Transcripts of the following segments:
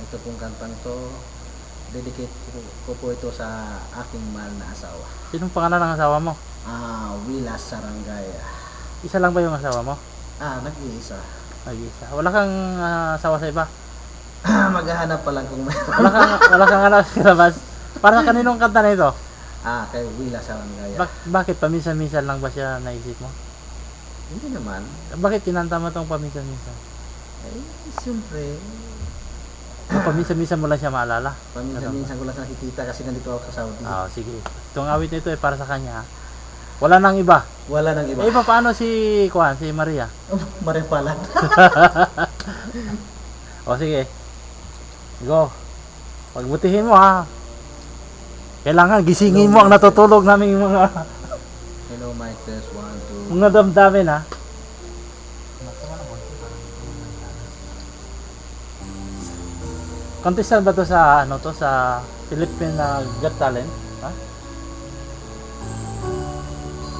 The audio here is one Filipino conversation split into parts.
ito pong kantang to, dedicate ko po ito sa aking mahal na asawa. Sinong pangalan ng asawa mo? Willa Sarangaya. Isa lang ba yung asawa mo? Nag-iisa. Isa. Wala kang asawa sa iba? Maghahanap pa lang kung mayroon. Wala kang anak sa labas? Para kaninong kanta na ito? Kay Willa Sarangaya. Bakit paminsan-minsan lang ba siya naisip mo? Hindi naman. Bakit kinanta mo itong paminsan-minsan? Siyempre. Paminsan-minsan mo lang siya maalala? Paminsan-minsan ko lang nakikita kasi nandito ako sa Saudi. Sige. Itong awit na ito ay para sa kanya. Wala nang iba. Wala nang iba. Iba paano si Maria? Maria Palat. Sige. Go. Pagbutihin mo ha. Kailangan gisingin mo ang natutulog naming mga Hello, Mike. Test 1, 2. mga damdamin ha. Contestant ba to sa sa Philippine Got Talent? Ha?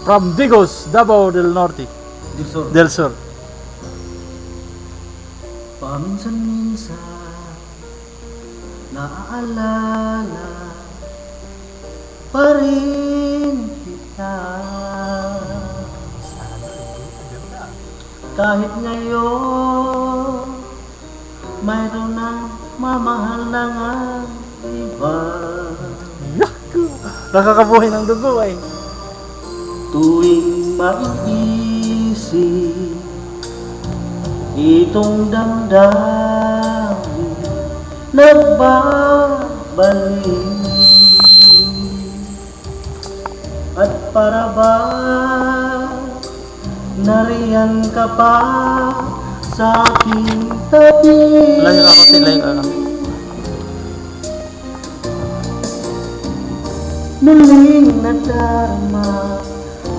From Digos, Davao del Norte. Del Sur. Paminsan-minsan naaalala pa rin kita, kahit ngayon mayroon ng mamahal na nga iba. Nakakabuhay ng dugo eh. Tuwing maiisip itong damdamin, nagbabalik. At para ba nariyan ka pa sa aking tabi? Layo ka kasi, layo ka. Muling nadarama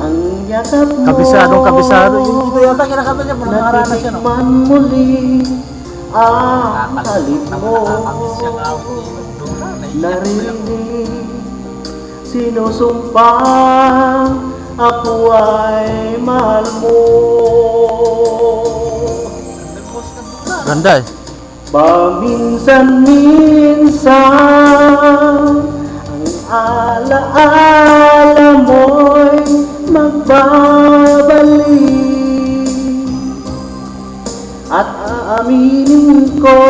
ang yakap mo. Kabisado. Ito yata kinakanta niya, mga nakarana siya, no? Natikman muli ang halik mo. Naririnig, sinusumpang ako ay mahal mo. Ganda eh. Paminsan-minsan ang alaala mo'y magbabalik, at aaminin ko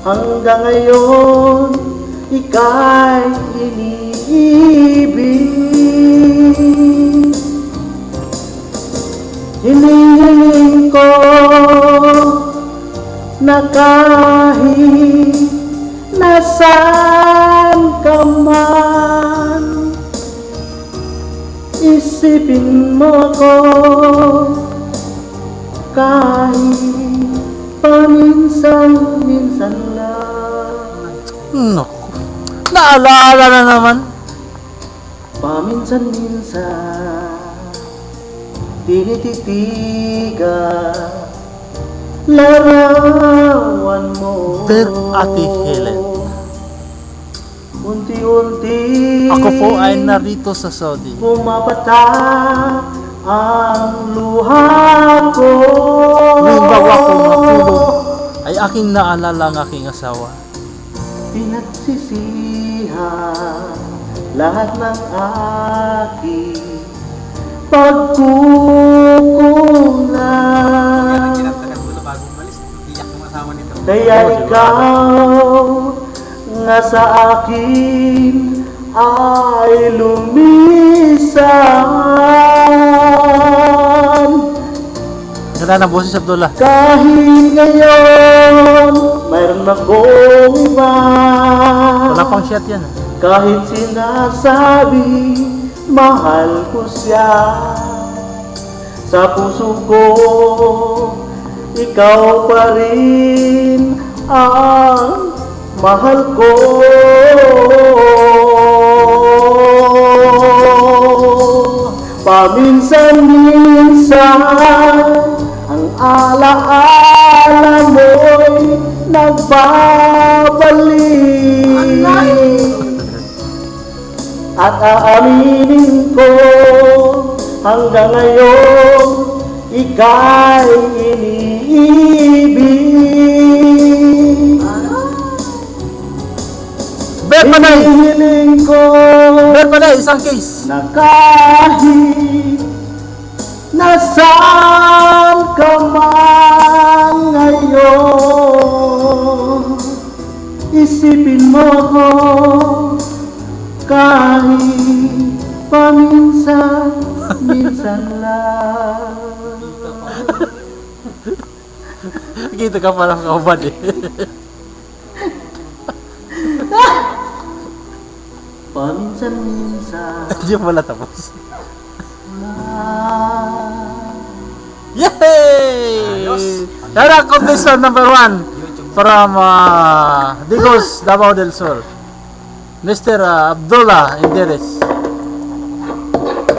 hanggang ngayon ika'y iniibig. Hinihiling ko na kahit nasaan ka man, isipin mo ako kahit paminsan-minsan lang. Naku. Naalaala na naman. Paminsan-minsan tinititigan larawan mo. Pero Ate Helen, unti-unti ako po ay narito sa Saudi. pumapatak ang luha ko. Ngunit bago ako matulog, ay aking naalala ang aking asawa. Pinagsisihan lahat ng aking pagkukulang, kaya ikaw nga sa akin ay lumisan. Ganda na boses, Abdullah. Kahit ngayon mayroon akong iba, Wala pang shot yan. kahit sinasabi mahal ko siya, sa puso ko ikaw pa rin ang mahal ko. Paminsan-minsan ang alaala mo'y nagbabalik, at aaminin ko hanggang ngayon ika'y iniibig. Paday! Hiling ko Bear Paday, isang case. na kahit nasaan ka man ngayon, isipin mo ko kahit paminsan lang. Kita ka parang kaubad eh. Paminsan-minsan Hindi mo wala tapos. lang. Yay! Tara, competition number 1 from Digos, Davao del Sur. Mr. Abdullah Indiris.